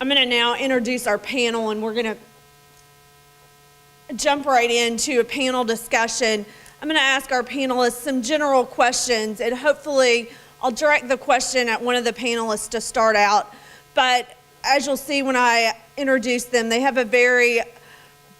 I'm going to now introduce our panel, and we're going to jump right into a panel discussion. I'm going to ask our panelists some general questions, and hopefully I'll direct the question at one of the panelists to start out. But as you'll see when I introduce them, they have a very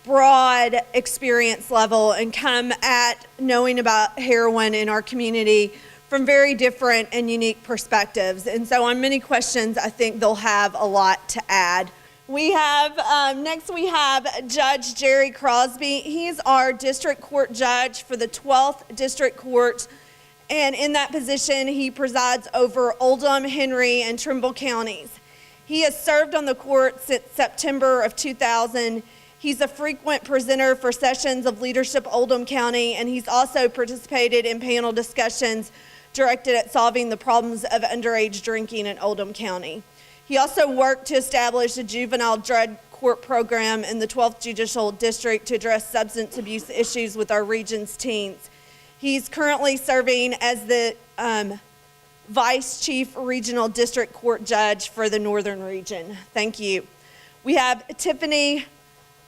broad experience level and come at knowing about heroin in our community from very different and unique perspectives. And so on many questions, I think they'll have a lot to add. We have, next we have Judge Jerry Crosby. He's our district court judge for the 12th District Court. And in that position, he presides over Oldham, Henry, and Trimble counties. He has served on the court since September of 2000. He's a frequent presenter for sessions of Leadership Oldham County, and he's also participated in panel discussions directed at solving the problems of underage drinking in Oldham County. He also worked to establish a juvenile drug court program in the 12th Judicial District to address substance abuse issues with our region's teens. He's currently serving as the Vice Chief Regional District Court Judge for the Northern Region. Thank you. We have Tiffany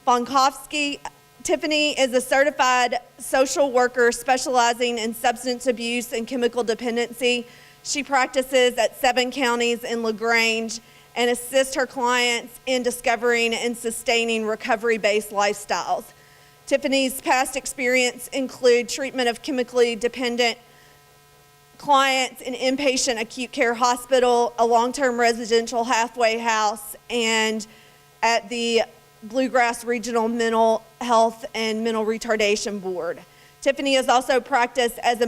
Bonkowski. Tiffany is a certified social worker specializing in substance abuse and chemical dependency. She practices at 7 counties in LaGrange and assists her clients in discovering and sustaining recovery-based lifestyles. Tiffany's past experience include treatment of chemically dependent clients in inpatient acute care hospital, a long-term residential halfway house, and at the Bluegrass Regional Mental Health and Mental Retardation Board. Tiffany has also practiced as a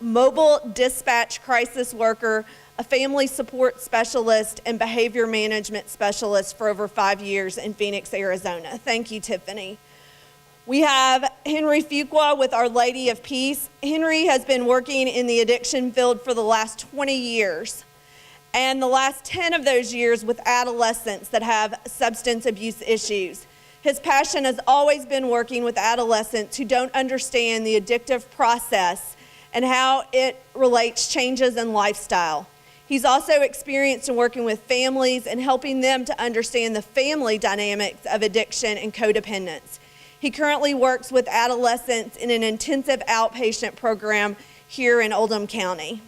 mobile dispatch crisis worker, a family support specialist, and behavior management specialist for over 5 years in Phoenix, Arizona. Thank you, Tiffany. We have Henry Fuqua with Our Lady of Peace. Henry has been working in the addiction field for the last 20 years. And the last 10 of those years with adolescents that have substance abuse issues. His passion has always been working with adolescents who don't understand the addictive process and how it relates changes in lifestyle. He's also experienced in working with families and helping them to understand the family dynamics of addiction and codependence. He currently works with adolescents in an intensive outpatient program here in Oldham County.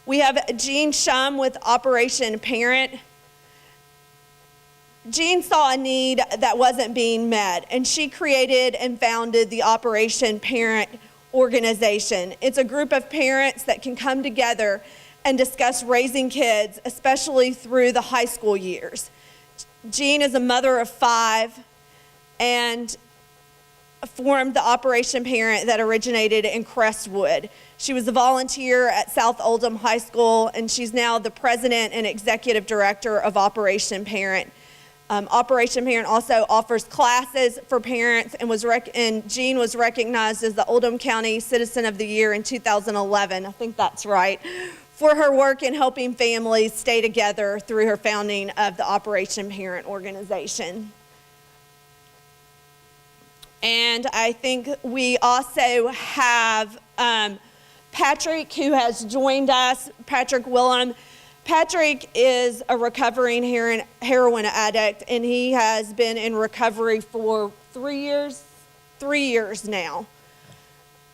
We have Jean Shum with Operation Parent. Jean saw a need that wasn't being met, and she created and founded the Operation Parent organization. It's a group of parents that can come together and discuss raising kids, especially through the high school years. Jean is a mother of 5 and formed the Operation Parent that originated in Crestwood. She was a volunteer at South Oldham High School, and she's now the president and executive director of Operation Parent. Operation Parent also offers classes for parents and Jean was recognized as the Oldham County Citizen of the Year in 2011. I think that's right. For her work in helping families stay together through her founding of the Operation Parent organization. And I think we also have Patrick, who has joined us, Patrick Willem. Patrick is a recovering heroin addict, and he has been in recovery for 3 years now.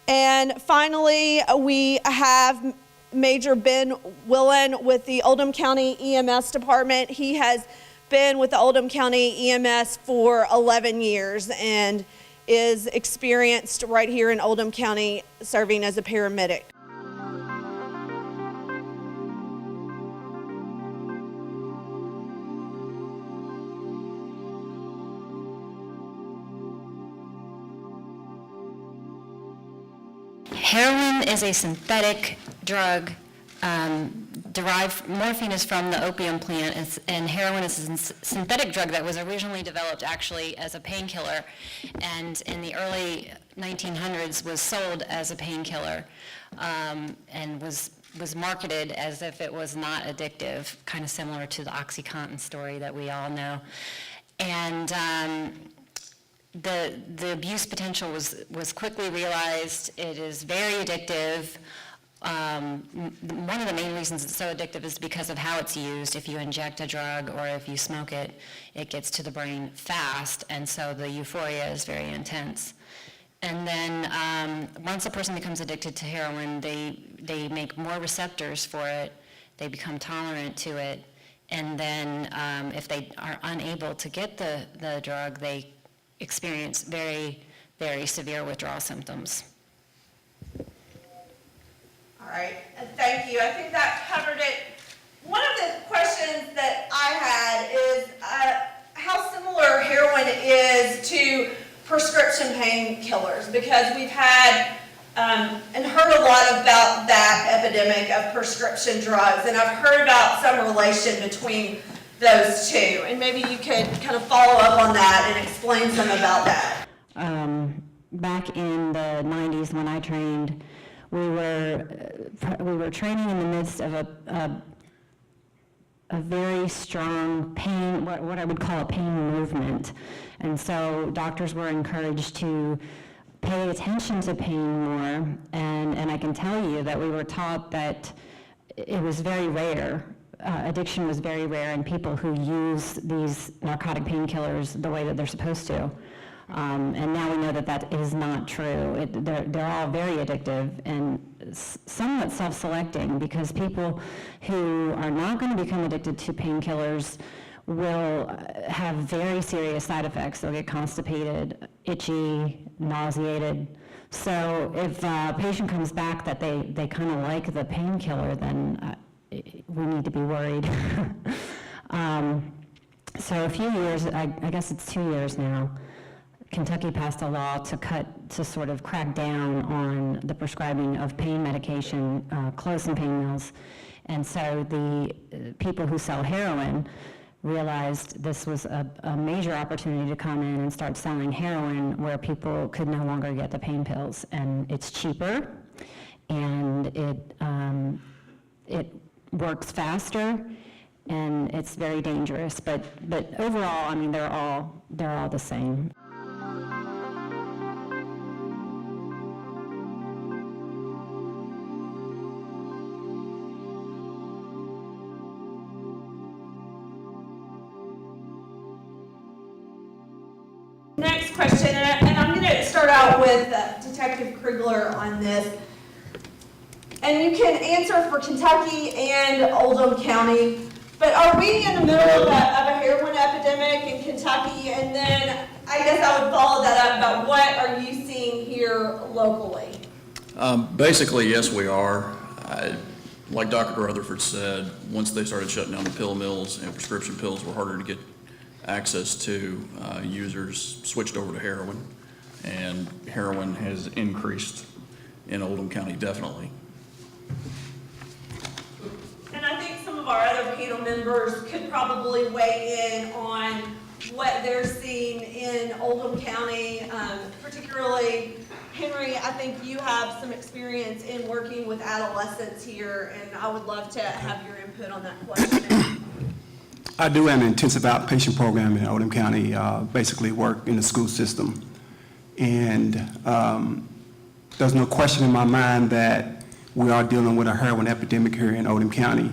And finally, we have Major Ben Willen with the Oldham County EMS Department. He has been with the Oldham County EMS for 11 years and is experienced right here in Oldham County serving as a paramedic. Heroin is a synthetic drug. Morphine is from the opium plant, and heroin is a synthetic drug that was originally developed actually as a painkiller, and in the early 1900s was sold as a painkiller, and was marketed as if it was not addictive, kind of similar to the OxyContin story that we all know. And the abuse potential was quickly realized. It is very addictive. one of the main reasons it's so addictive is because of how it's used. If you inject a drug or if you smoke it, it gets to the brain fast, and so the euphoria is very intense. And then once a person becomes addicted to heroin, they make more receptors for it, they become tolerant to it, and then if they are unable to get the drug, they experience very, very severe withdrawal symptoms. All right, thank you. I think that covered it. One of the questions that I had is how similar heroin is to prescription painkillers, because we've had and heard a lot about that epidemic of prescription drugs, and I've heard about some relation between those two, and maybe you could kind of follow up on that and explain some about that. Back in the 90s when I trained, we were training in the midst of a very strong pain, what I would call a pain movement. And so doctors were encouraged to pay attention to pain more, and I can tell you that we were taught that it was very rare. Addiction was very rare in people who use these narcotic painkillers the way that they're supposed to. And now we know that that is not true. They're all very addictive and somewhat self-selecting, because people who are not going to become addicted to painkillers will have very serious side effects. They'll get constipated, itchy, nauseated. So if a patient comes back that they kind of like the painkiller, then we need to be worried. So a few years, I guess it's 2 years now, Kentucky passed a law to sort of crack down on the prescribing of pain medication, close and pain mills. And so the people who sell heroin realized this was a major opportunity to come in and start selling heroin where people could no longer get the pain pills. And it's cheaper, and it works faster, and it's very dangerous. But overall, I mean, they're all the same. Next question, and I'm going to start out with Detective Krigler on this. And you can answer for Kentucky and Oldham County, but are we in the middle of a heroin epidemic in Kentucky? And then I guess I would follow that up about what are you seeing here locally? Basically, yes, we are. Like Dr. Rutherford said, once they started shutting down the pill mills and prescription pills were harder to get access to, users switched over to heroin, and heroin has increased in Oldham County, definitely. And I think some of our other panel members could probably weigh in on what they're seeing in Oldham County, particularly Henry. I think you have some experience in working with adolescents here, and I would love to have your input on that question. I do an intensive outpatient program in Oldham County, basically work in the school system. And there's no question in my mind that we are dealing with a heroin epidemic here in Oldham County.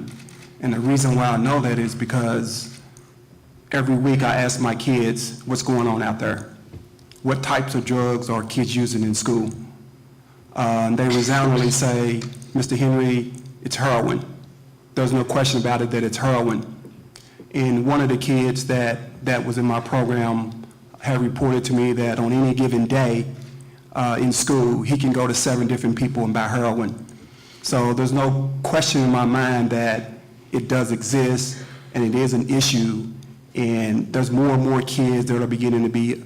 And the reason why I know that is because every week I ask my kids, what's going on out there? What types of drugs are kids using in school? They resoundingly say, Mr. Henry, it's heroin. There's no question about it that it's heroin. And one of the kids that was in my program had reported to me that on any given day in school, he can go to 7 different people and buy heroin. So there's no question in my mind that it does exist and it is an issue, and there's more and more kids that are beginning to be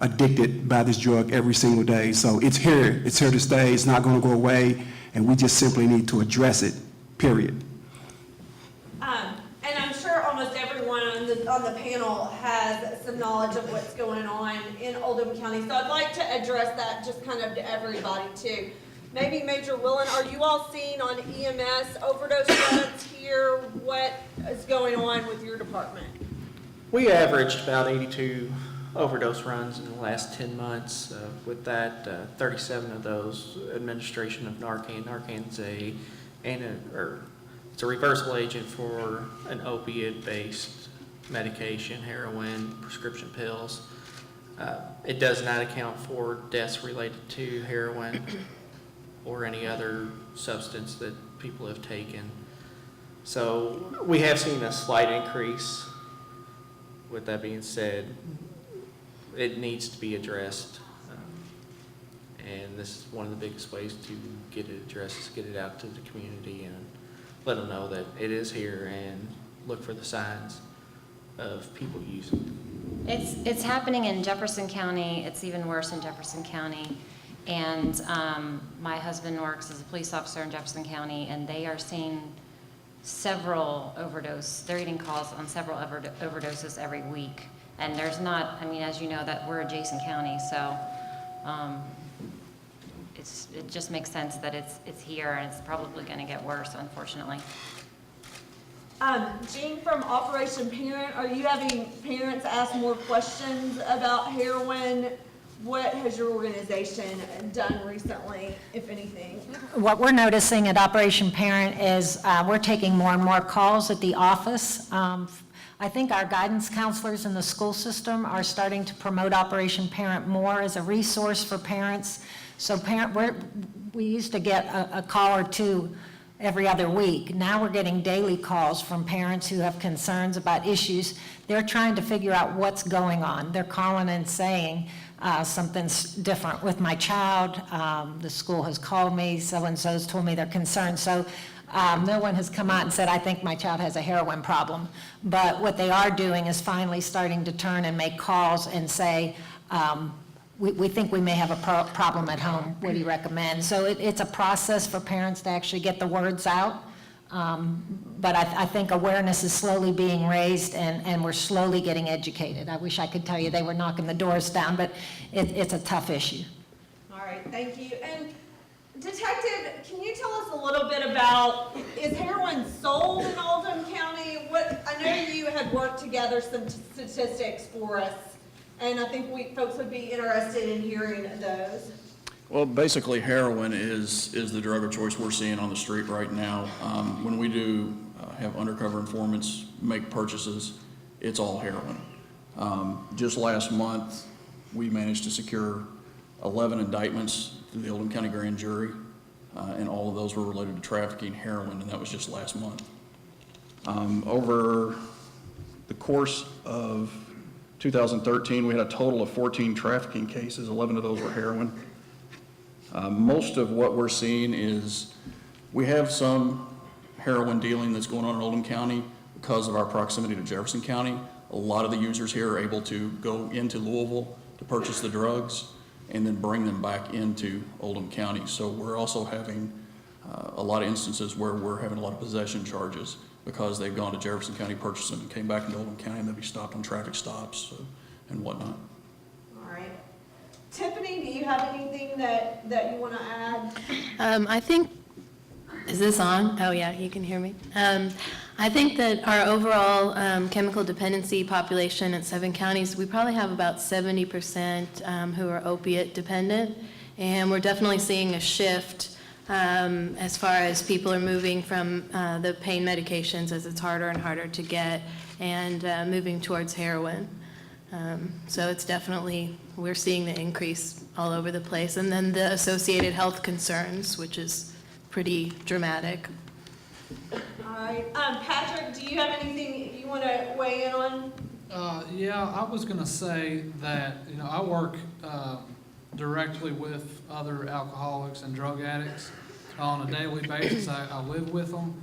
addicted by this drug every single day. So it's here to stay, it's not going to go away, and we just simply need to address it, period. And I'm sure almost everyone on the panel has some knowledge of what's going on in Oldham County, so I'd like to address that just kind of to everybody too. Maybe Major Willen, are you all seeing on EMS overdose rates here? What is going on with your department? We averaged about 82 overdose runs in the last 10 months. With that, 37 of those administration of Narcan. Narcan's it's a reversible agent for an opiate-based medication, heroin, prescription pills. It does not account for deaths related to heroin or any other substance that people have taken. So we have seen a slight increase. With that being said, it needs to be addressed. And this is one of the biggest ways to get it addressed, is get it out to the community and let them know that it is here and look for the signs of people using it. It's happening in Jefferson County. It's even worse in Jefferson County. And my husband works as a police officer in Jefferson County, and they are seeing several they're getting calls on several overdoses every week. And there's not, I mean, as you know, that we're adjacent county, so it just makes sense that it's here, and it's probably going to get worse, unfortunately. Jean from Operation Parent, are you having parents ask more questions about heroin? What has your organization done recently, if anything? What we're noticing at Operation Parent is we're taking more and more calls at the office. I think our guidance counselors in the school system are starting to promote Operation Parent more as a resource for parents. So we used to get a call or two every other week. Now we're getting daily calls from parents who have concerns about issues. They're trying to figure out what's going on. They're calling and saying, something's different with my child. The school has called me, so-and-so's told me they're concerned. So no one has come out and said, I think my child has a heroin problem. But what they are doing is finally starting to turn and make calls and say, we think we may have a problem at home. What do you recommend? So it's a process for parents to actually get the words out. But I think awareness is slowly being raised, and we're slowly getting educated. I wish I could tell you they were knocking the doors down, but it's a tough issue. All right, thank you. And Detective, can you tell us a little bit about, is heroin sold in Oldham County? I know you had worked together some statistics for us, and I think folks would be interested in hearing those. Well, basically, heroin is the drug of choice we're seeing on the street right now. When we do have undercover informants make purchases, it's all heroin. Just last month, we managed to secure 11 indictments through the Oldham County Grand Jury, and all of those were related to trafficking heroin, and that was just last month. Over the course of 2013, we had a total of 14 trafficking cases. 11 of those were heroin. Most of what we're seeing is we have some heroin dealing that's going on in Oldham County because of our proximity to Jefferson County. A lot of the users here are able to go into Louisville to purchase the drugs and then bring them back into Oldham County. So we're also having a lot of instances where we're having a lot of possession charges because they've gone to Jefferson County, purchased them, and came back into Oldham County, and they'll be stopped on traffic stops and whatnot. All right. Tiffany, do you have anything that you want to add? I think, is this on? Oh yeah, you can hear me. I think that our overall chemical dependency population in 7 counties, we probably have about 70% who are opiate dependent, and we're definitely seeing a shift as far as people are moving from the pain medications as it's harder and harder to get, and moving towards heroin. So it's definitely, we're seeing the increase all over the place. And then the associated health concerns, which is pretty dramatic. All right. Patrick, do you have anything you want to weigh in on? Yeah, I was going to say that, I work directly with other alcoholics and drug addicts on a daily basis. I live with them.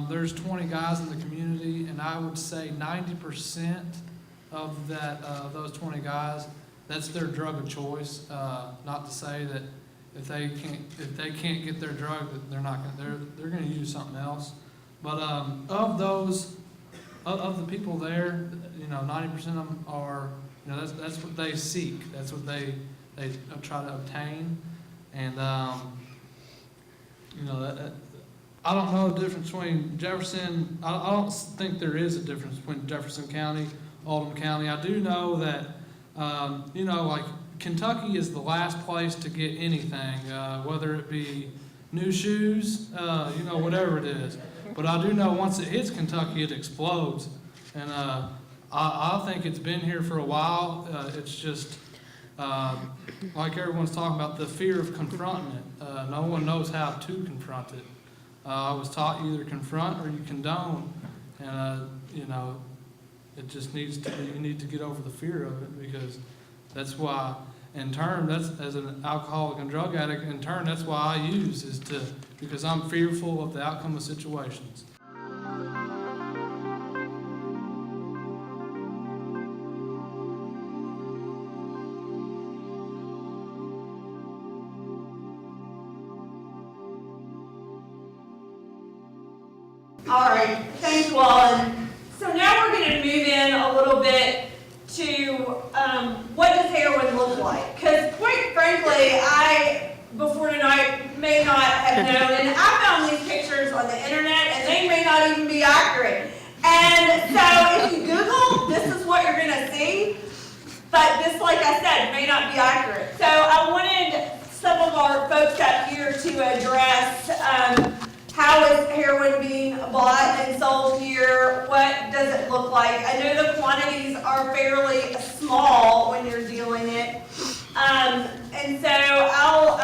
There's 20 guys in the community, and I would say 90% of those 20 guys, that's their drug of choice. Not to say that if they can't get their drug, that they're going to use something else. But of the people there, 90% of them are, that's what they seek. That's what they try to obtain. And I don't know the difference between Jefferson. I don't think there is a difference between Jefferson County, Oldham County. I do know that You know, like Kentucky is the last place to get anything, whether it be new shoes, you know, whatever it is. But I do know once it hits Kentucky, it explodes. And I think it's been here for a while. It's just, like everyone's talking about, the fear of confronting it. No one knows how to confront it. I was taught you either confront or you condone. And, you know, it just needs to be, you need to get over the fear of it, because that's why, in turn, that's, as an alcoholic and drug addict, in turn, that's why I use, because I'm fearful of the outcome of situations. All right, thank you all. And so now we're going to move in a little bit to what does heroin look like? Because quite frankly, I, before tonight, may not have known, and I found these pictures on the internet, and they may not even be accurate. And so if you Google, this is what you're going to see, but this, like I said, may not be accurate. So I wanted some of our folks up here to address how is heroin being bought and sold here? What does it look like? I know the quantities are fairly small when you're dealing it. And so I'll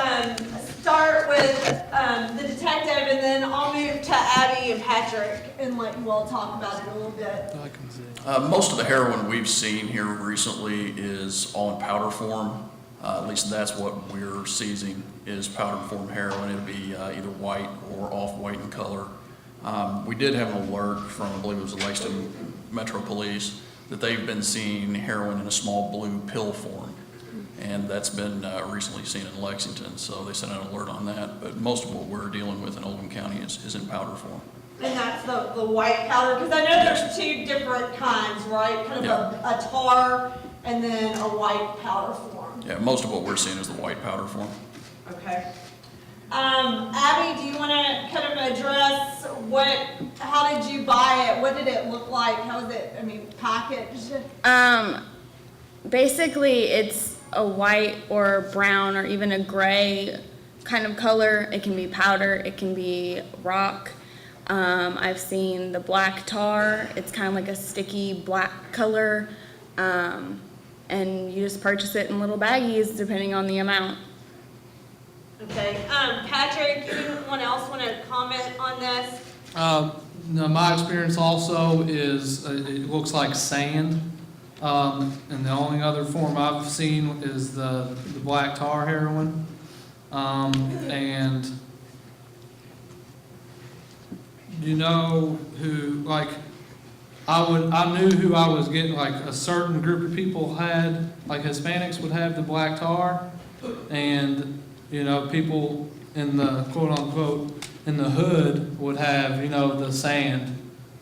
start with the detective, and then I'll move to Abby and Patrick and let you all talk about it a little bit. Most of the heroin we've seen here recently is all in powder form. At least that's what we're seizing, is powder form heroin. It'll be either white or off-white in color. We did have an alert from, I believe it was the Lexington Metro Police, that they've been seeing heroin in a small blue pill form. And that's been recently seen in Lexington, so they sent an alert on that. But most of what we're dealing with in Oldham County is in powder form. And that's the white powder, because I know there's two different kinds, right? Kind of a tar and then a white powder form. Yeah, most of what we're seeing is the white powder form. Okay. Abby, do you want to kind of address how did you buy it? What did it look like? How was it, packaged? Basically, it's a white or brown or even a gray kind of color. It can be powder, it can be rock. I've seen the black tar. It's kind of like a sticky black color. And you just purchase it in little baggies depending on the amount. Okay. Patrick, anyone else want to comment on this? No, my experience also is it looks like sand. And the only other form I've seen is the black tar heroin. And you know who, like, I knew who I was getting, like a certain group of people had, like Hispanics would have the black tar, and, you know, people in the quote unquote, in the hood would have, you know, the sand.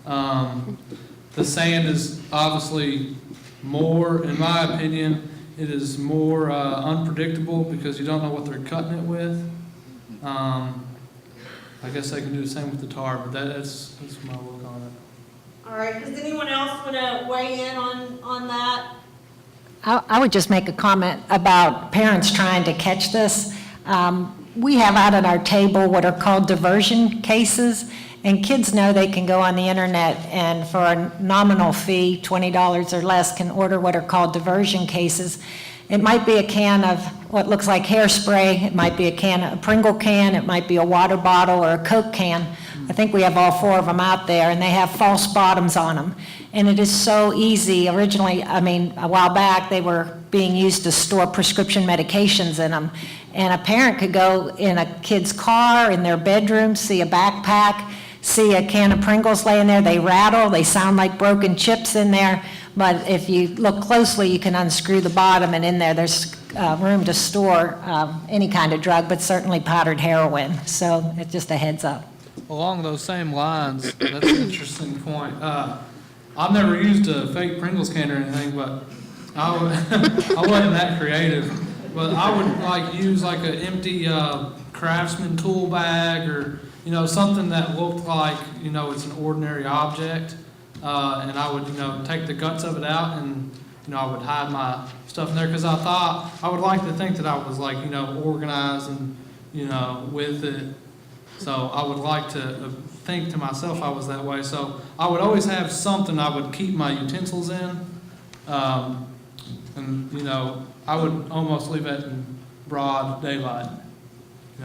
The sand is obviously more, in my opinion, it is more unpredictable because you don't know what they're cutting it with. I guess they can do the same with the tar, but that's my look on it. All right. Does anyone else want to weigh in on that? I would just make a comment about parents trying to catch this. We have out at our table what are called diversion cases, and kids know they can go on the internet and for a nominal fee, $20 or less, can order what are called diversion cases. It might be a can of what looks like hairspray, it might be a Pringle can, it might be a water bottle or a Coke can. I think we have all four of them out there, and they have false bottoms on them. And it is so easy. Originally, a while back, they were being used to store prescription medications in them. And a parent could go in a kid's car, in their bedroom, see a backpack, see a can of Pringles laying there. They rattle, they sound like broken chips in there. But if you look closely, you can unscrew the bottom, and in there's room to store any kind of drug, but certainly powdered heroin. So it's just a heads up. Along those same lines, that's an interesting point. I've never used a fake Pringles can or anything, but I wasn't that creative. But I would use like an empty Craftsman tool bag, or something that looked like it's an ordinary object, and I would take the guts of it out and I would hide my stuff in there because I would like to think that I was like, organized and, with it. So I would like to think to myself I was that way. So I would always have something I would keep my utensils in. And, I would almost leave it in broad daylight,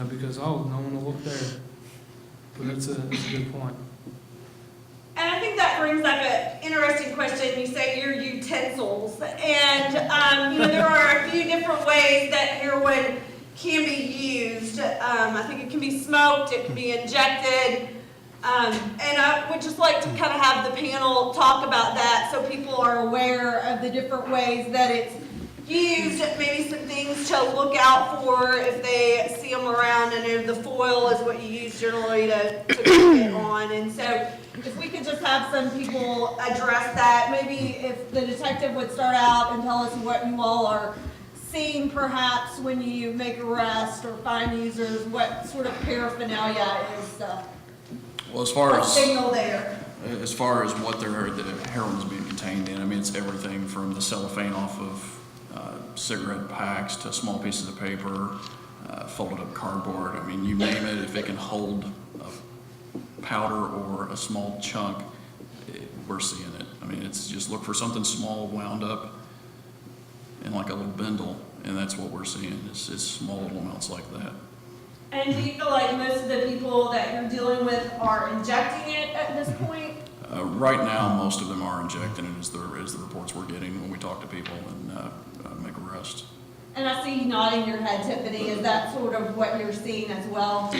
because, no one will look there. But it's a good point. And I think that brings up an interesting question. You say your utensils, and there are a few different ways that heroin can be used. I think it can be smoked, it can be injected, and I would just like to kind of have the panel talk about that so people are aware of the different ways that it's used, maybe some things to look out for if they see them around. I know the foil is what you use generally to put it on, and so if we could just have some people address that, maybe if the detective would start out and tell us what you all are seeing perhaps when you make arrests or find users, what sort of paraphernalia is Well, as far as signal there. As far as what the heroin is being contained in, I mean, it's everything from the cellophane off of cigarette packs to small pieces of paper, folded up cardboard. I mean, you name it, if it can hold a powder or a small chunk, we're seeing it. I mean, it's just look for something small wound up in like a little bindle, and that's what we're seeing. It's small little amounts like that. And do you feel like most of the people that you're dealing with are injecting it at this point? Right now, most of them are injecting it, is the reports we're getting when we talk to people and make arrests. And I see you nodding your head, Tiffany. Is that sort of what you're seeing as well?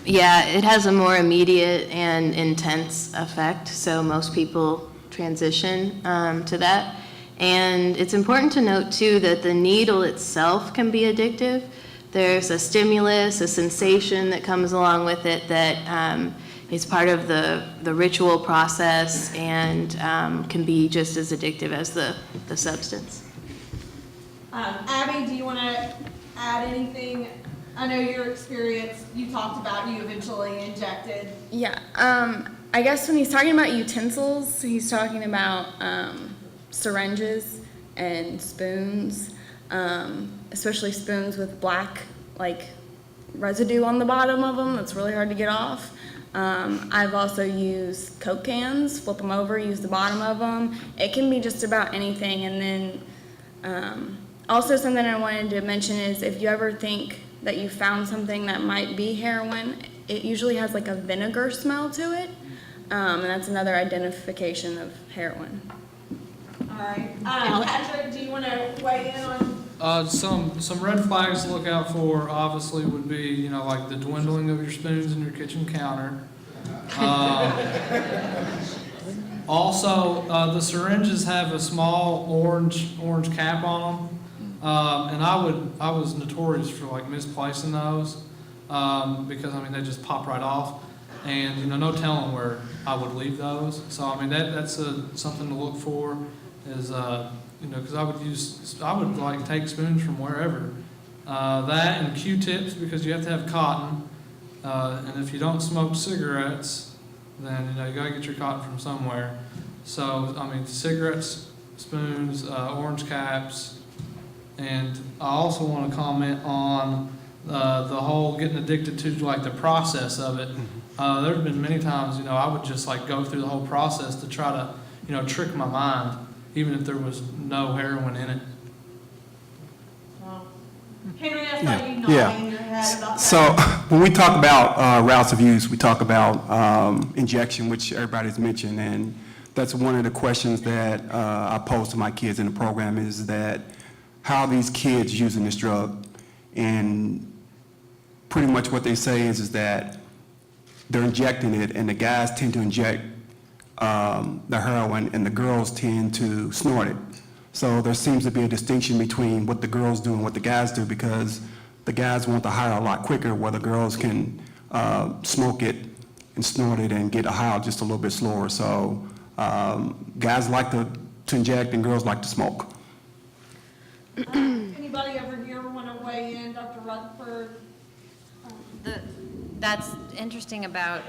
Yeah, it has a more immediate and intense effect, so most people transition to that. And it's important to note, too, that the needle itself can be addictive. There's a stimulus, a sensation that comes along with it that is part of the ritual process and can be just as addictive as the substance. Abby, do you want to add anything? I know your experience, you talked about you eventually injected. Yeah, I guess when he's talking about utensils, he's talking about syringes and spoons, especially spoons with black, residue on the bottom of them that's really hard to get off. I've also used Coke cans, flip them over, use the bottom of them. It can be just about anything. And then also something I wanted to mention is if you ever think that you found something that might be heroin, it usually has like a vinegar smell to it. And that's another identification of heroin. All right. Patrick, do you want to weigh in on? Some red flags to look out for obviously would be, like the dwindling of your spoons in your kitchen counter. Also, the syringes have a small orange cap on them. And I was notorious for misplacing those because they just pop right off, and no telling where I would leave those. So that's something to look for is because I would take spoons from wherever. That and Q-tips, because you have to have cotton, and if you don't smoke cigarettes, then you gotta get your cotton from somewhere. So cigarettes, spoons, orange caps. And I also want to comment on the whole getting addicted to the process of it. There have been many times, I would just go through the whole process to try to, trick my mind, even if there was no heroin in it. Well, Henry, I saw you nodding your head about that. So when we talk about routes of use, we talk about injection, which everybody's mentioned, and that's one of the questions that I pose to my kids in the program is that how are these kids using this drug? And pretty much what they say is that they're injecting it, and the guys tend to inject the heroin, and the girls tend to snort it. So there seems to be a distinction between what the girls do and what the guys do, because the guys want the high a lot quicker, where the girls can smoke it and snort it and get a high just a little bit slower. So guys like to inject, and girls like to smoke. Anybody over here want to weigh in, Dr. Rutherford? That's interesting about,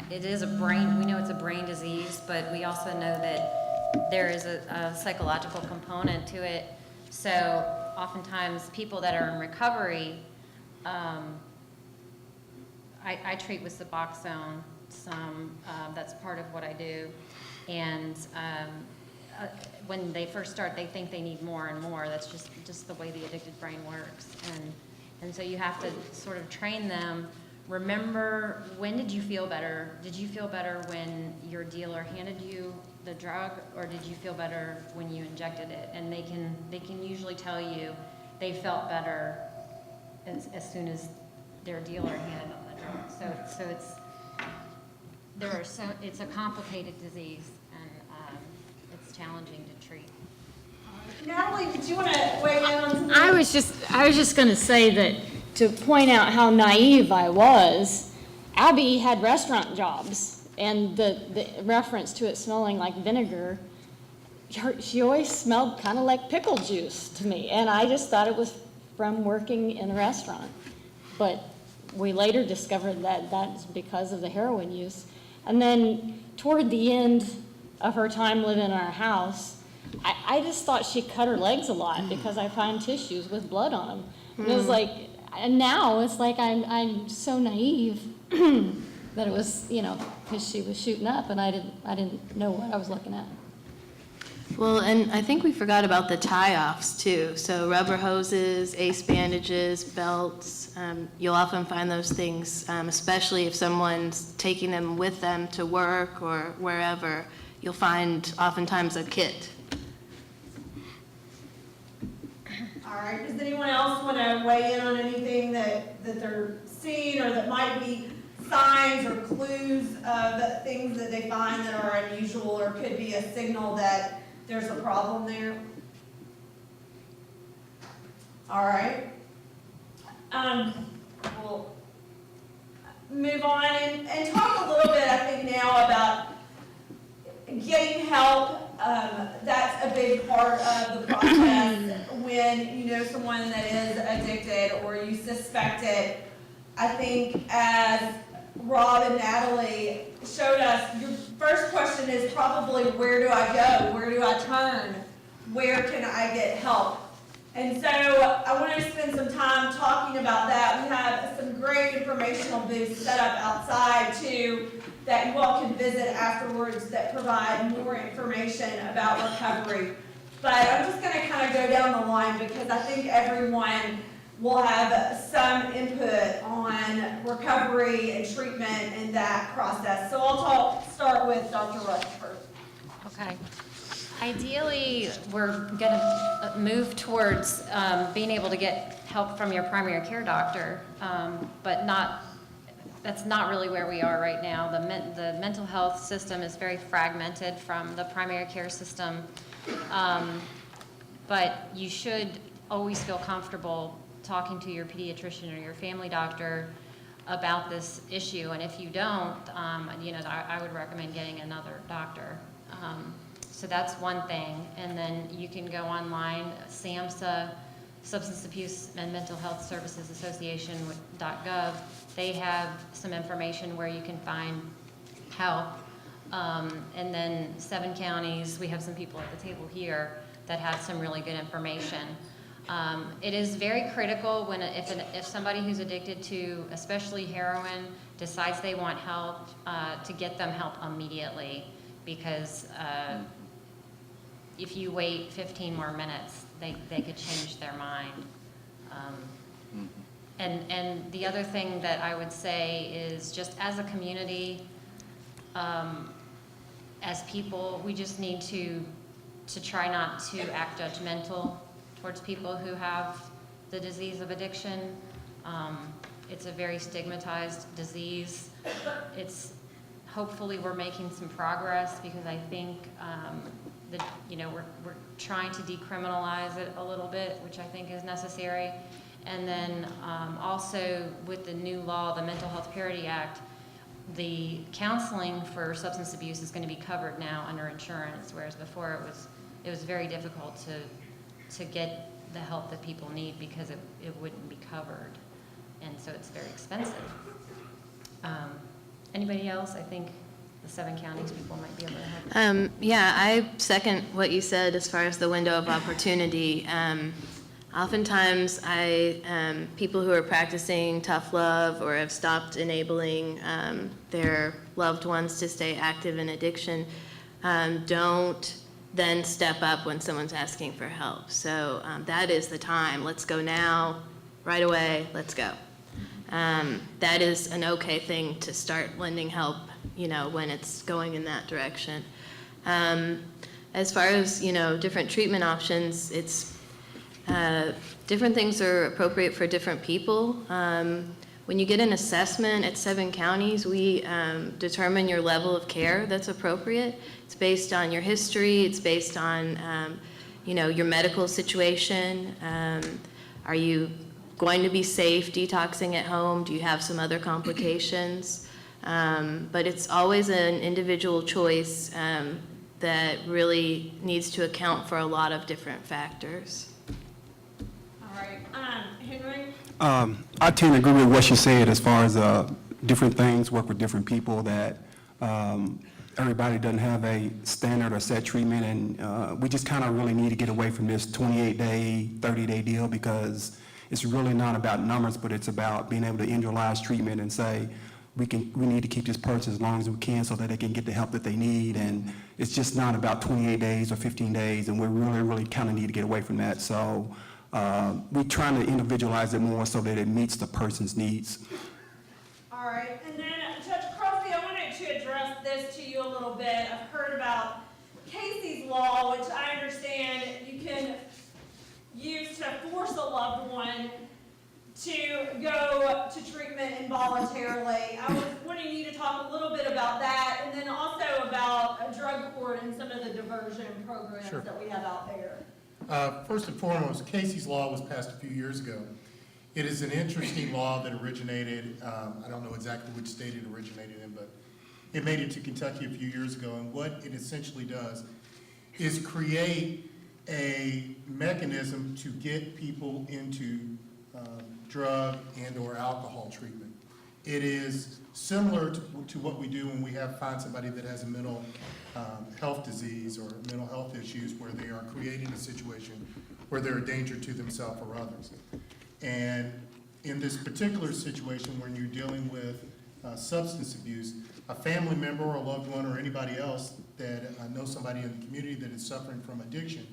it is a brain, we know it's a brain disease, but we also know that there is a psychological component to it. So oftentimes, people that are in recovery, I treat with Suboxone some, that's part of what I do. And when they first start, they think they need more and more. That's just the way the addicted brain works. And so you have to sort of train them. Remember, when did you feel better? Did you feel better when your dealer handed you the drug, or did you feel better when you injected it? And they can usually tell you they felt better as soon as their dealer handed them the drug. So it's a complicated disease, and it's challenging to treat. Natalie, did you want to weigh in on something? I was just going to say that to point out how naive I was, Abby had restaurant jobs, and the reference to it smelling like vinegar, she always smelled kind of like pickle juice to me, and I just thought it was from working in a restaurant. But we later discovered that that's because of the heroin use. And then toward the end of her time living in our house, I just thought she cut her legs a lot because I found tissues with blood on them. And it was like, and now it's like I'm so naive that it was, because she was shooting up and I didn't know what I was looking at. Well, and I think we forgot about the tie-offs too. So rubber hoses, ace bandages, belts, you'll often find those things, especially if someone's taking them with them to work or wherever, you'll find oftentimes a kit. All right, does anyone else want to weigh in on anything that they're seeing or that might be signs or clues of things that they find that are unusual or could be a signal that there's a problem there? All right. We'll move on and talk a little bit, I think, now about getting help. That's a big part of the process when you know someone that is addicted or you suspect it. I think as Rob and Natalie showed us, your first question is probably, where do I go? Where do I turn? Where can I get help? And so I want to spend some time talking about that. We have some great informational booths set up outside too that you all can visit afterwards that provide more information about recovery. But I'm just going to kind of go down the line because I think everyone will have some input on recovery and treatment and that process. So I'll start with Dr. Rutherford. Okay. Ideally, we're going to move towards being able to get help from your primary care doctor, but that's not really where we are right now. The mental health system is very fragmented from the primary care system, but you should always feel comfortable talking to your pediatrician or your family doctor about this issue, and if you don't, I would recommend getting another doctor. So that's one thing, and then you can go online, SAMHSA, Substance Abuse and Mental Health Services Association .gov. They have some information where you can find help, and then 7 counties, we have some people at the table here that have some really good information. It is very critical when if somebody who's addicted to, especially heroin, decides they want help, to get them help immediately, because if you wait 15 more minutes, they could change their mind. And the other thing that I would say is, just as a community, as people, we just need to try not to act judgmental towards people who have the disease of addiction. It's a very stigmatized disease. Hopefully we're making some progress, because I think that we're trying to decriminalize it a little bit, which I think is necessary. And then also with the new law, the Mental Health Parity Act, the counseling for substance abuse is going to be covered now under insurance, whereas before it was very difficult to get the help that people need because it wouldn't be covered, and so it's very expensive. Anybody else? I think the 7 counties people might be able to help. Yeah, I second what you said as far as the window of opportunity. Oftentimes, people who are practicing tough love or have stopped enabling their loved ones to stay active in addiction don't then step up when someone's asking for help. So that is the time. Let's go now, right away, let's go. That is an okay thing to start lending help, when it's going in that direction. As far as, different treatment options, it's different things are appropriate for different people. When you get an assessment at 7 counties, we determine your level of care that's appropriate. It's based on your history, it's based on, your medical situation. Are you going to be safe detoxing at home? Do you have some other complications? But it's always an individual choice that really needs to account for a lot of different factors. All right, Henry? I tend to agree with what she said as far as different things, work with different people, that everybody doesn't have a standard or set treatment, and we just kind of really need to get away from this 28-day, 30-day deal, because it's really not about numbers, but it's about being able to individualize treatment and say, we need to keep this person as long as we can so that they can get the help that they need. And it's just not about 28 days or 15 days, and we really kind of need to get away from that. So we're trying to individualize it more so that it meets the person's needs. All right, and then Judge Crosby, I wanted to address this to you a little bit. I've heard about Casey's Law, which I understand you can use to force a loved one to go to treatment involuntarily. I was wanting you to talk a little bit about that, and then also about a drug court and some of the diversion programs Sure. that we have out there. First and foremost, Casey's Law was passed a few years ago. It is an interesting law that originated, I don't know exactly which state it originated in, but it made it to Kentucky a few years ago. And what it essentially does is create a mechanism to get people into drug and or alcohol treatment. It is similar to what we do when we find somebody that has a mental health disease or mental health issues, where they are creating a situation where they're a danger to themselves or others. And in this particular situation, when you're dealing with substance abuse, a family member or a loved one or anybody else that knows somebody in the community that is suffering from addiction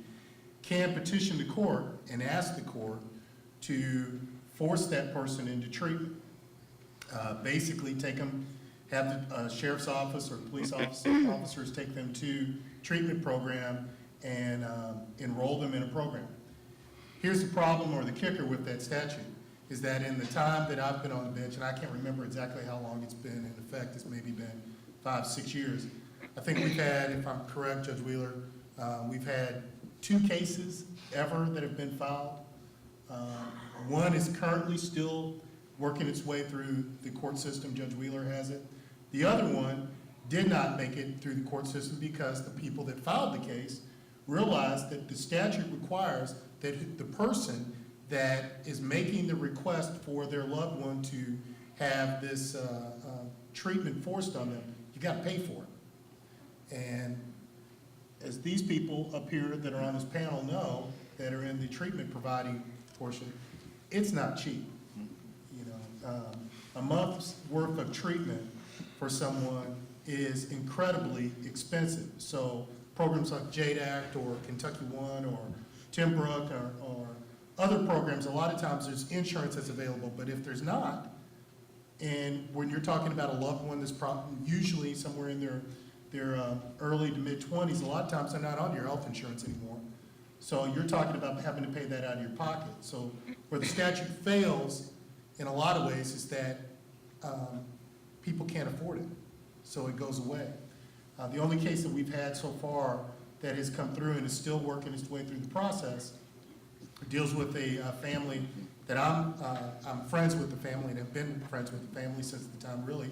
can petition the court and ask the court to force that person into treatment. Basically take them, have the sheriff's office or police officers take them to treatment program and enroll them in a program. Here's the problem or the kicker with that statute, is that in the time that I've been on the bench, and I can't remember exactly how long it's been in effect, it's maybe been 5-6 years. I think we've had, if I'm correct, Judge Wheeler, we've had 2 cases ever that have been filed. One is currently still working its way through the court system. Judge Wheeler has it. The other one did not make it through the court system because the people that filed the case realized that the statute requires that the person that is making the request for their loved one to have this treatment forced on them, you got to pay for it. And as these people up here that are on this panel know, that are in the treatment providing portion, it's not cheap. A month's worth of treatment for someone is incredibly expensive. So programs like JADACT or Kentucky One or Timbrook or other programs, a lot of times there's insurance that's available, but if there's not, and when you're talking about a loved one that's usually somewhere in their early to mid-20s, a lot of times they're not on your health insurance anymore. So you're talking about having to pay that out of your pocket. So where the statute fails in a lot of ways is that people can't afford it, so it goes away. The only case that we've had so far that has come through and is still working its way through the process deals with a family that I'm friends with the family and have been friends with the family since the time really.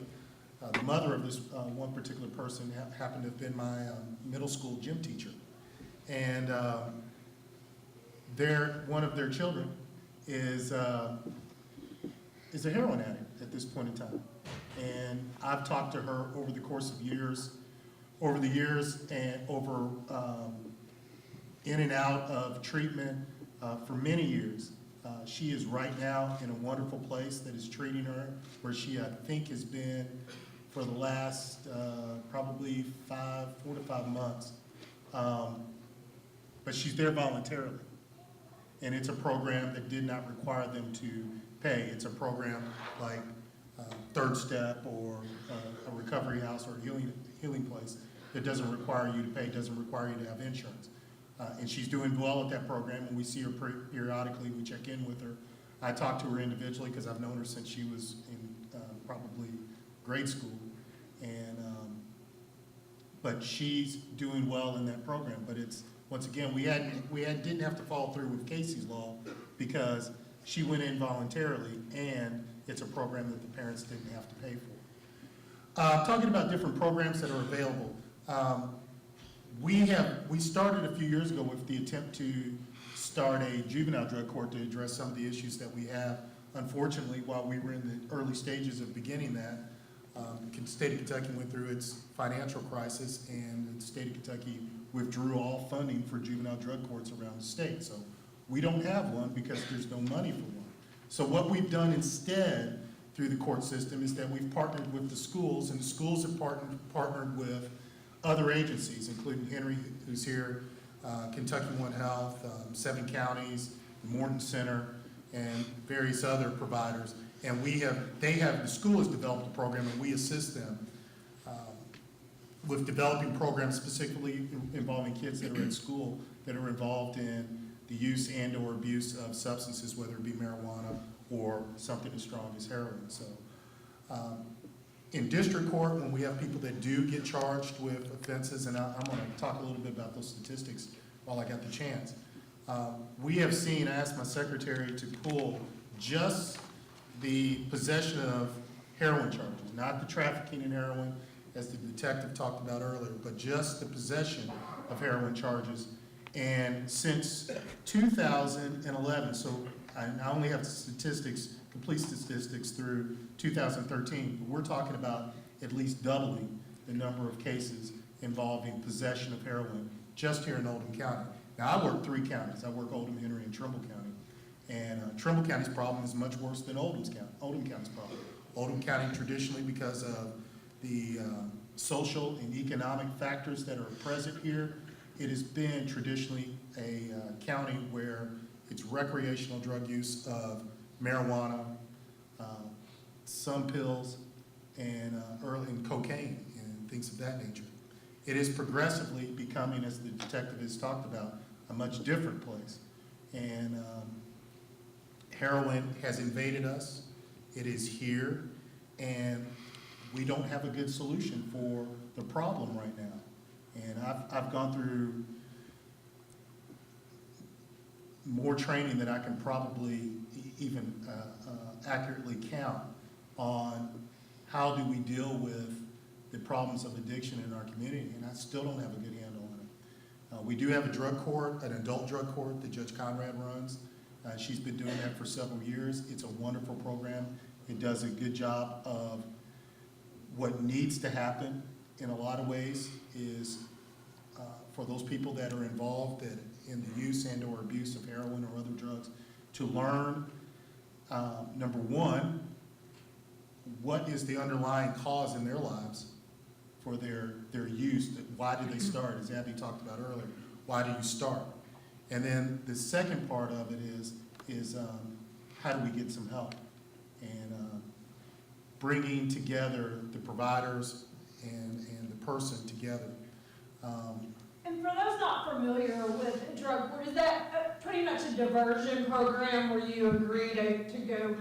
The mother of this one particular person happened to have been my middle school gym teacher. And one of their children is a heroin addict at this point in time. And I've talked to her over the course of years, and in and out of treatment for many years. She is right now in a wonderful place that is treating her, where she, I think, has been for the last probably 4 to 5 months. But she's there voluntarily. And it's a program that did not require them to pay. It's a program like Third Step or a recovery house or a healing place that doesn't require you to pay, doesn't require you to have insurance. And she's doing well at that program, and we see her periodically. We check in with her. I talk to her individually because I've known her since she was in probably grade school. And but she's doing well in that program. But it's, once again, we didn't have to follow through with Casey's Law because she went in voluntarily, and it's a program that the parents didn't have to pay for. Talking about different programs that are available. We started a few years ago with the attempt to start a juvenile drug court to address some of the issues that we have. Unfortunately, while we were in the early stages of beginning that, the state of Kentucky went through its financial crisis, and the state of Kentucky withdrew all funding for juvenile drug courts around the state. So we don't have one because there's no money for one. So what we've done instead through the court system is that we've partnered with the schools, and the schools have partnered with other agencies, including Henry, who's here, Kentucky One Health, 7 counties, the Morton Center, and various other providers. And the school has developed a program, and we assist them with developing programs specifically involving kids that are at school that are involved in the use and or abuse of substances, whether it be marijuana or something as strong as heroin. So in district court, when we have people that do get charged with offenses, and I'm going to talk a little bit about those statistics while I got the chance. We have seen, I asked my secretary to pull just the possession of heroin charges, not the trafficking in heroin, as the detective talked about earlier, but just the possession of heroin charges. And since 2011, so I only have statistics, complete statistics through 2013, but we're talking about at least doubling the number of cases involving possession of heroin just here in Oldham County. Now, I work 3 counties. I work Oldham, Henry, and Trimble County. And Trimble County's problem is much worse than Oldham County's problem. Oldham County traditionally, because of the social and economic factors that are present here, it has been traditionally a county where it's recreational drug use of marijuana, some pills, and cocaine and things of that nature. It is progressively becoming, as the detective has talked about, a much different place. And heroin has invaded us. It is here, and we don't have a good solution for the problem right now. And I've gone through more training than I can probably even accurately count on how do we deal with the problems of addiction in our community, and I still don't have a good handle on it. We do have a drug court, an adult drug court that Judge Conrad runs. She's been doing that for several years. It's a wonderful program. It does a good job of what needs to happen in a lot of ways is for those people that are involved in the use and or abuse of heroin or other drugs to learn, number one, what is the underlying cause in their lives for their use. Why did they start, as Abby talked about earlier? Why do you start? And then the second part of it is how do we get some help? And bringing together the providers and the person together. And for those not familiar with drug court, is that pretty much a diversion program where you agree to go?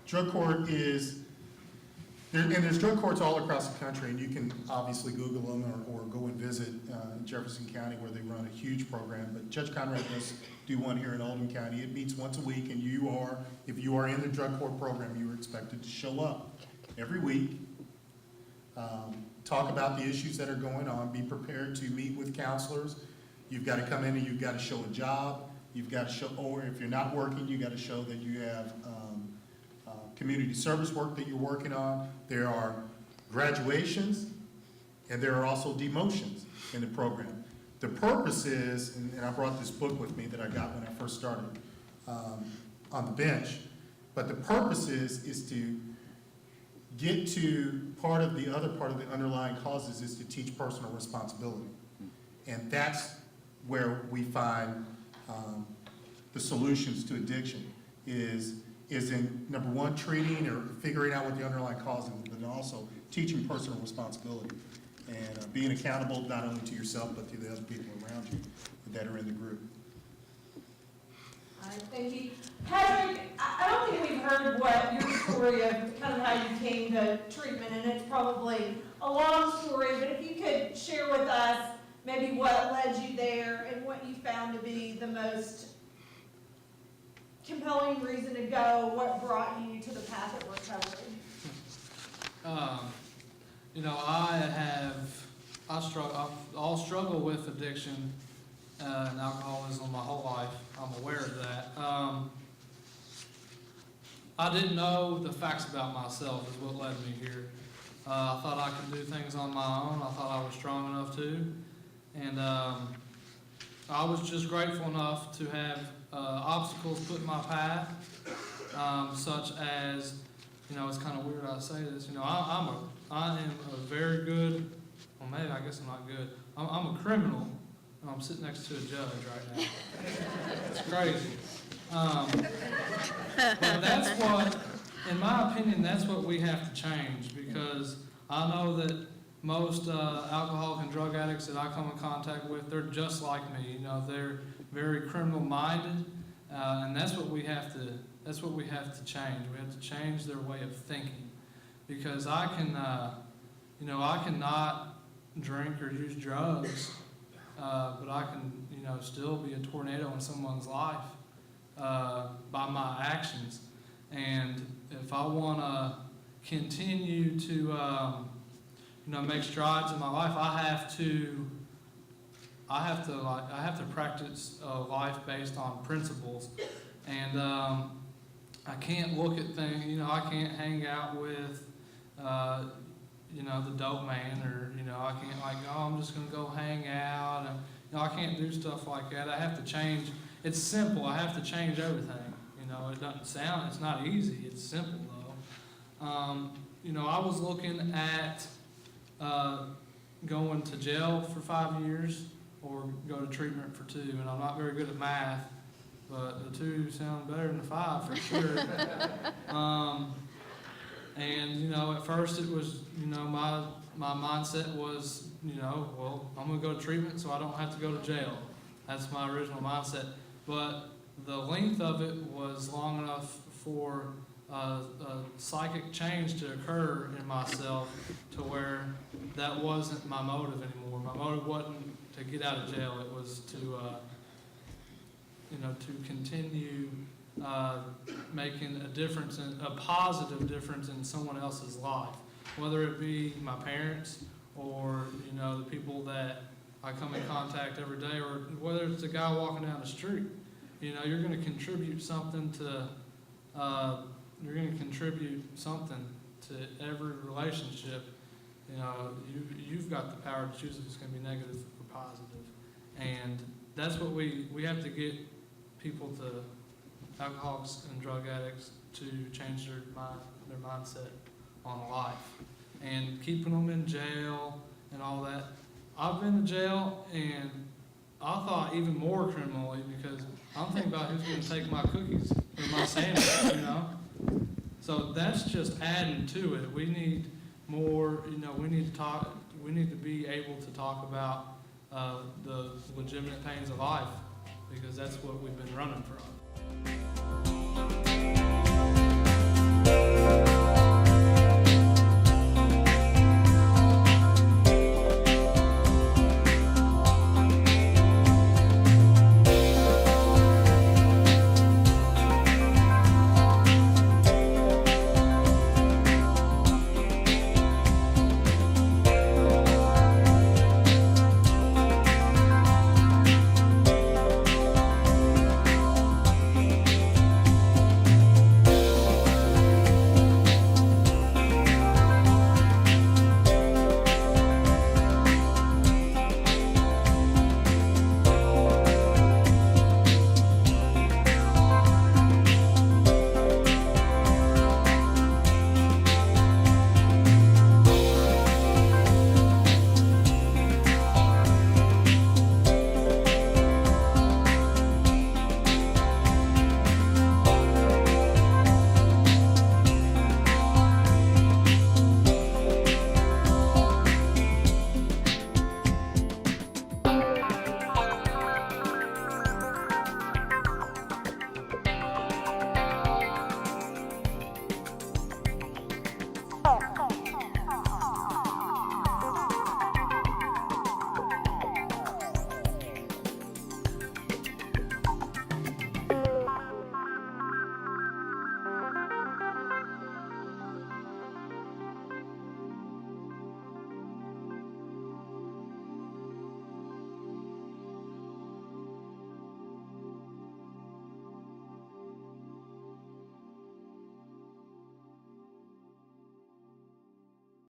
Drug court is, and there's drug courts all across the country, and you can obviously Google them or go and visit Jefferson County where they run a huge program. But Judge Conrad does do one here in Oldham County. It meets once a week, and if you are in the drug court program, you are expected to show up every week, talk about the issues that are going on, be prepared to meet with counselors. You've got to come in and you've got to show a job. You've got to show, or if you're not working, you've got to show that you have community service work that you're working on. There are graduations, and there are also demotions in the program. The purpose is, and I brought this book with me that I got when I first started on the bench, but the purpose is to get to part of the underlying causes is to teach personal responsibility. And that's where we find the solutions to addiction is in, number one, treating or figuring out what the underlying cause is, but then also teaching personal responsibility and being accountable not only to yourself but to the other people around you that are in the group. All right, thank you. Patrick, I don't think we've heard what your story of kind of how you came to treatment, and it's probably a long story, but if you could share with us maybe what led you there and what you found to be the most compelling reason to go, what brought you to the path of recovery? You know, I'll struggle with addiction and alcoholism my whole life. I'm aware of that. I didn't know the facts about myself is what led me here. I thought I could do things on my own. I thought I was strong enough to. And I was just grateful enough to have obstacles put in my path, such as, you know, it's kind of weird I say this, you know, I am a very good, well maybe I guess I'm not good, I'm a criminal, and I'm sitting next to a judge right now. It's crazy. But that's what, in my opinion, that's what we have to change, because I know that most alcoholic and drug addicts that I come in contact with, they're just like me. You know, they're very criminal-minded, and that's what we have to change. We have to change their way of thinking, because I cannot drink or use drugs, but I can, you know, still be a tornado in someone's life by my actions. And if I want to continue to you know, make strides in my life, I have to practice a life based on principles, and I can't look at things. You know, I can't hang out with you know, the dope man, or you know, I can't like, oh, I'm just gonna go hang out, and you know, I can't do stuff like that. I have to change. It's simple. I have to change everything. You know, it doesn't sound. It's not easy. It's simple though. You know, I was looking at going to jail for 5 years or go to treatment for 2, and I'm not very good at math, but the 2 sound better than the 5 for sure. And you know, at first it was, you know, my mindset was, you know, well, I'm gonna go to treatment so I don't have to go to jail. That's my original mindset. But the length of it was long enough for a psychic change to occur in myself to where that wasn't my motive anymore. My motive wasn't to get out of jail. It was to, you know, to continue making a difference, a positive difference in someone else's life, whether it be my parents or, you know, the people that I come in contact every day, or whether it's a guy walking down the street. You know, you're going to contribute something to every relationship. You know, you've got the power to choose if it's going to be negative or positive. And that's what we have to get people to, alcoholics and drug addicts, to change their mindset on life. And keeping them in jail and all that. I've been to jail, and I thought even more criminally, because I'm thinking about who's going to take my cookies or my sandwich, you know? So that's just adding to it. We need more, you know, we need to be able to talk about the legitimate pains of life, because that's what we've been running from.